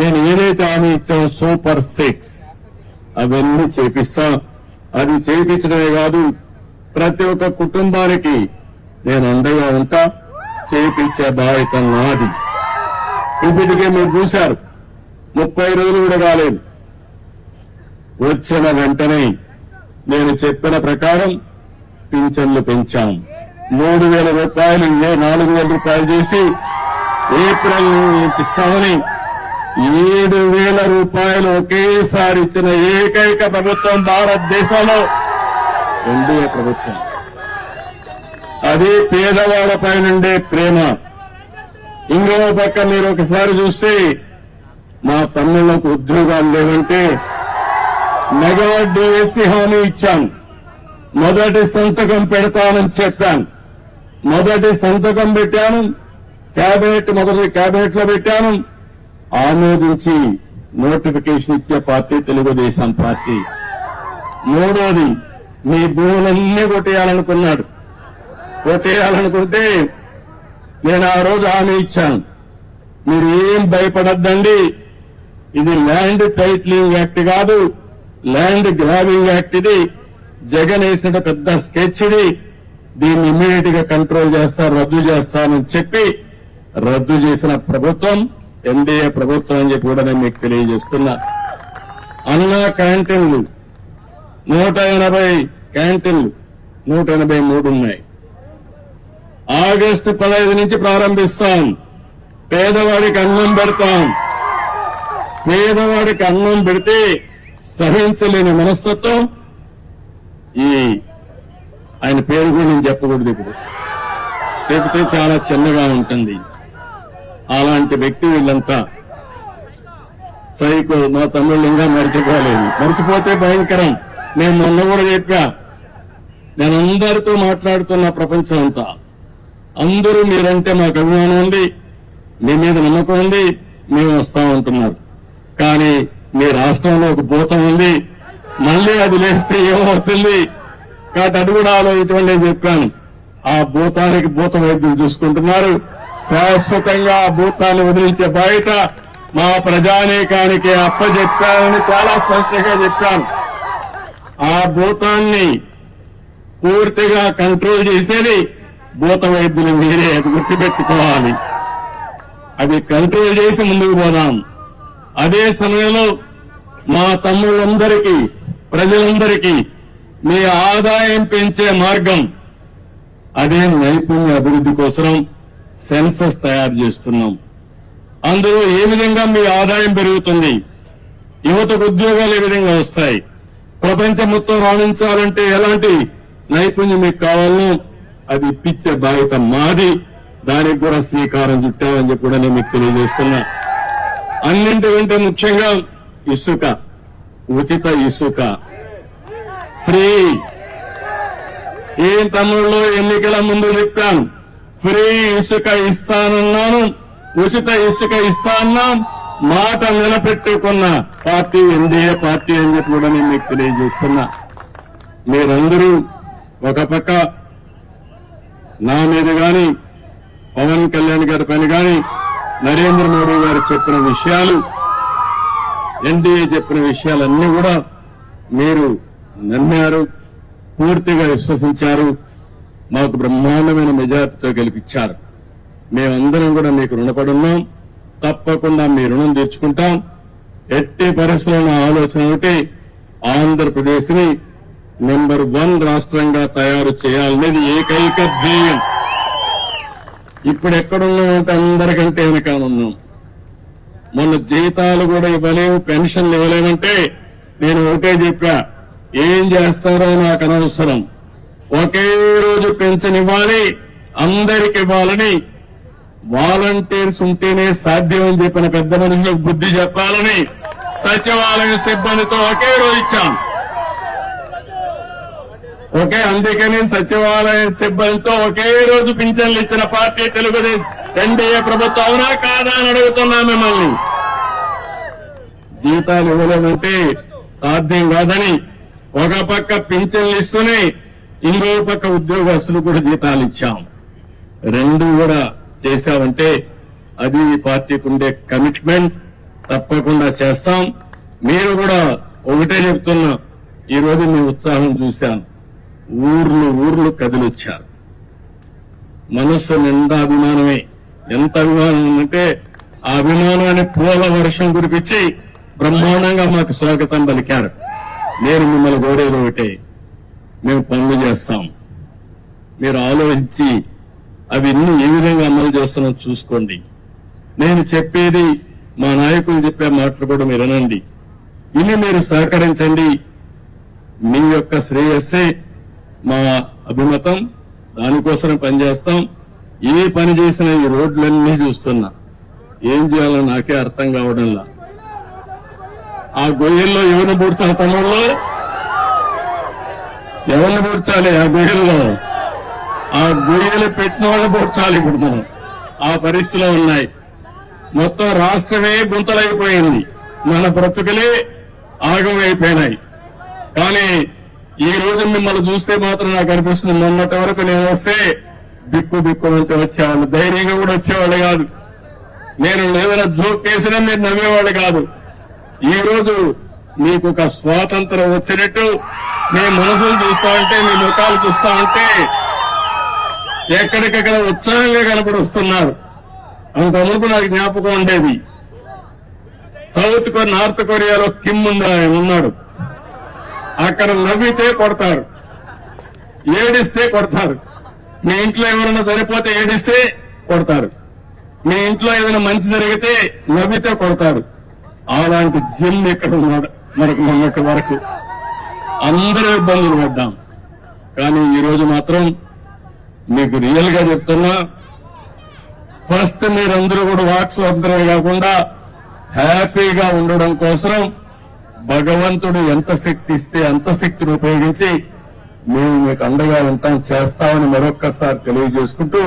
నేను ఏదైతే హామీ ఇచ్చానో సూపర్ 6 అవన్నీ చేపిస్తాం. అది చేయించడమే కాదు, ప్రతి ఒక్క కుటుంబానికి నేను అండగా ఉంటా. చేయించే బాధ్యత నాది. ఇప్పటికే మీరు చూశారు, 30 రోజులు కూడా కాలేదు. వచ్చిన వెంటనే నేను చెప్పిన ప్రకారం పింఛన్లు పెంచాం. 3,000 రూపాయలు 4,000 రూపాయలు చేసి ఏప్రిల్ ఇస్తామని 7,000 రూపాయలు ఒకేసారి ఇచ్చిన ఏకైక ప్రభుత్వం భారతదేశంలో ఎన్డీఏ ప్రభుత్వం. అది పేదవాళ్లపై నుండే ప్రేమ. ఇంకో పక్క మీరు ఒకసారి చూస్తే మా తమ్ముళ్లకు ఉద్యోగాలు లేవంటే మెగా డిఎస్సీ హామీ ఇచ్చాను. మొదటి సంతకం పెడతానని చెప్పాను. మొదటి సంతకం పెట్టాను. మొదటి క్యాబినెట్ లో పెట్టాను. ఆమోదించి నోటిఫికేషన్ ఇచ్చే పార్టీ తెలుగుదేశం పార్టీ. మూడోది, మీ భూములన్నీ కొట్టేయాలనుకున్నాడు. కొట్టేయాలనుకుంటే నేను ఆ రోజు హామీ ఇచ్చాను, మీరు ఏం భయపడద్దండి, ఇది ల్యాండ్ టైటిలింగ్ యాక్ట్ కాదు, ల్యాండ్ గ్రాబింగ్ యాక్ట్. ఇది జగన్ వేసిన పెద్ద స్కెచ్. ఇది దీన్ని ఇమ్మీడియట్ గా కంట్రోల్ చేస్తారు, రద్దు చేస్తానని చెప్పి రద్దు చేసిన ప్రభుత్వం ఎన్డీఏ ప్రభుత్వం అని చెప్పి కూడా నేను మీకు తెలియజేస్తున్నా. అన్నా క్యాంటీన్లు 180 క్యాంటీన్లు 183 ఉన్నాయి. ఆగస్టు 15 నుంచి ప్రారంభిస్తాం. పేదవాడికి అన్నం పెడతాం. పేదవాడికి అన్నం పెడితే సహించలేని మనస్తత్వం ఆయన పేరు కూడా నేను చెప్పకూడదు, ఇప్పుడు చెబితే చాలా చిన్నగా ఉంటుంది. అలాంటి వ్యక్తి వీళ్ళంతా సైకో. మా తమ్ముళ్ళు ఇంకా మర్చిపోలేదు. మర్చిపోతే భయంకరం. నేను మొన్న కూడా చెప్పా, నేను అందరితో మాట్లాడుతున్న ప్రపంచం అంతా, అందరూ మీరంటే మాకు అభిమానం ఉంది, మీ మీద నమ్మకం ఉంది, మేము వస్తా ఉంటున్నారు. కానీ మీ రాష్ట్రంలో ఒక భూతం ఉంది, మళ్లీ అది లేస్తే ఏమవుతుంది కాబట్టి అది కూడా ఆలోచించమని నేను చెప్పాను. ఆ భూతానికి భూత వైద్యులు చూసుకుంటున్నారు. శాశ్వతంగా ఆ భూతాన్ని వదిలించే బాధ్యత మా ప్రజానీకానికి అప్పచెప్పానని చాలా స్పష్టంగా చెప్పాను. ఆ భూతాన్ని పూర్తిగా కంట్రోల్ చేసేది భూత వైద్యులు మీరే, అది గుర్తుపెట్టుకోవాలి. అది కంట్రోల్ చేసి ముందుకు పోదాం. అదే సమయంలో మా తమ్ముళ్ళందరికీ, ప్రజలందరికీ మీ ఆదాయం పెంచే మార్గం, అదే నైపుణ్య అభివృద్ధి కోసం సెన్సస్ తయారు చేస్తున్నాం. అందులో ఏ విధంగా మీ ఆదాయం పెరుగుతుంది, యువతకు ఉద్యోగాలు ఏ విధంగా వస్తాయి, ప్రపంచం మొత్తం రాణించాలంటే ఎలాంటి నైపుణ్యం మీకు కావాలో అది ఇప్పించే బాధ్యత మాది. దానికి కూడా శ్రీకారం చుట్టామని చెప్పి కూడా నేను మీకు తెలియజేస్తున్నా. అన్నింటికంటే ముఖ్యంగా ఇసుక, ఉచిత ఇసుక ఫ్రీ. ఏం తమ్ముళ్ళు ఎన్నికల ముందు చెప్పాను, ఫ్రీ ఇసుక ఇస్తానన్నాను, ఉచిత ఇసుక ఇస్తాన్నాం. మాట నిలబెట్టుకున్న పార్టీ ఎన్డీఏ పార్టీ అని చెప్పి కూడా నేను మీకు తెలియజేస్తున్నా. మీరందరూ ఒక పక్క నా మీద గాని, పవన్ కళ్యాణ్ గారి పైన గాని, నరేంద్ర మోడీ గారు చెప్పిన విషయాలు, ఎన్డీఏ చెప్పిన విషయాలన్నీ కూడా మీరు నమ్మారు, పూర్తిగా విశ్వసించారు, మాకు బ్రహ్మాండమైన మెజార్టీతో గెలిపించారు. మేమందరం కూడా మీకు రుణపడున్నాం. తప్పకుండా మీ రుణం తీర్చుకుంటాం. ఎట్టి పరిస్థితుల్లో ఆలోచన ఒకటి, ఆంధ్రప్రదేశ్ ని నెంబర్ 1 రాష్ట్రంగా తయారు చేయాలనేది ఏకైక ధ్యేయం. ఇప్పుడు ఎక్కడున్నామంటే అందరికంటే వెనకాలన్నాం. మొన్న జీతాలు కూడా ఇవ్వలేము, పెన్షన్లు ఇవ్వలేమంటే నేను ఒకటే చెప్పా, ఏం చేస్తారో నాకు అనవసరం, ఒకే రోజు పెన్షన్ ఇవ్వాలి, అందరికి ఇవ్వాలని, వాలంటీర్స్ ఉంటేనే సాధ్యం అని చెప్పిన పెద్ద మనుషులకు బుద్ధి చెప్పాలని సచివాలయ సిబ్బందితో ఒకే రోజు ఇచ్చాం. అందుకని సచివాలయ సిబ్బందితో ఒకే రోజు పింఛన్లు ఇచ్చిన పార్టీ తెలుగుదేశం ఎన్డీఏ ప్రభుత్వం. అవునా కాదా అని అడుగుతున్నా మిమ్మల్ని. జీతాలు ఇవ్వలేమంటే సాధ్యం కాదని ఒక పక్క పింఛన్లు ఇస్తూనే ఇంకో పక్క ఉద్యోగస్తులు కూడా జీతాలు ఇచ్చాం. రెండు కూడా చేశామంటే అది ఈ పార్టీకి ఉండే కమిట్మెంట్. తప్పకుండా చేస్తాం. మీరు కూడా ఒకటే చెప్తున్నా, ఈ రోజు మీ ఉత్సాహం చూశాను. ఊర్లు కదిలొచ్చారు. మనస్సు నిండా అభిమానమే. ఎంత అభిమానం ఉందంటే ఆ అభిమానాన్ని పూల వర్షం కురిపించి బ్రహ్మాండంగా మాకు స్వాగతం పలికారు. నేను మిమ్మల్ని కోరేది ఒకటే, మేము పనులు చేస్తాం. మీరు ఆలోచించి అవి ఇన్ని ఏ విధంగా అమలు చేస్తున్నాం చూసుకోండి. నేను చెప్పేది మా నాయకులు చెప్పే మాటలు కూడా మీరు వినండి. ఇన్ని మీరు సహకరించండి. మీ యొక్క శ్రేయస్సే మా అభిమతం. దానికోసం పనిచేస్తాం. ఏ పని చేసినా ఈ రోడ్లన్నీ చూస్తున్నా, ఏం చేయాలో నాకే అర్థం కావడంలా. ఆ గొయ్యల్లో ఎవరిని పూడ్చాలి? తమ్ముళ్ళు ఎవరిని పూడ్చాలి? ఆ గొయ్యల్లో ఆ గొయ్యలు పెట్టిన వాళ్ళని పూడ్చాలి. ఇప్పుడు మనం ఆ పరిస్థితిలో ఉన్నాయి. మొత్తం రాష్ట్రమే గుంతలైపోయింది. మన బ్రతుకులే ఆగమైపోయినాయి. కానీ ఈ రోజు మిమ్మల్ని చూస్తే మాత్రం నాకు అనిపిస్తుంది, మొన్నటి వరకు నేను వస్తే బిక్కు అంటే వచ్చేవాళ్ళు, ధైర్యంగా కూడా వచ్చేవాళ్ళు కాదు. నేను ఏదైనా జోక్ వేసినా మీరు నమ్మేవాళ్ళు కాదు. ఈ రోజు మీకు ఒక స్వాతంత్రం వచ్చినట్టు మీ మనసులు చూస్తా ఉంటే, మీ ముఖాలు చూస్తా ఉంటే ఎక్కడికక్కడ ఉత్సాహంగా కనపడి వస్తున్నారు. అంత మునుపు నాకు జ్ఞాపకం ఉండేది, నార్త్ కొరియాలో కిమ్ ఉన్నాడు. అక్కడ నవ్వితే కొడతారు, ఏడిస్తే కొడతారు. మీ ఇంట్లో ఎవరైనా చనిపోతే ఏడిస్తే కొడతారు. మీ ఇంట్లో ఏదైనా మంచి జరిగితే నవ్వితే కొడతారు. అలాంటి జిమ్ ఇక్కడ ఉన్నాడు. మనకు మొన్నటి వరకు అందరూ ఇబ్బందులు పడ్డాం. కానీ ఈ రోజు మాత్రం మీకు రియల్ గా చెప్తున్నా, ఫస్ట్ మీరందరూ కూడా వాక్ స్వాతంత్రమే కాకుండా హ్యాపీగా ఉండడం కోసం భగవంతుడు ఎంత శక్తి ఇస్తే అంత శక్తిని ఉపయోగించి మేము మీకు అండగా ఉంటాం, చేస్తామని మరొక్కసారి తెలియజేసుకుంటూ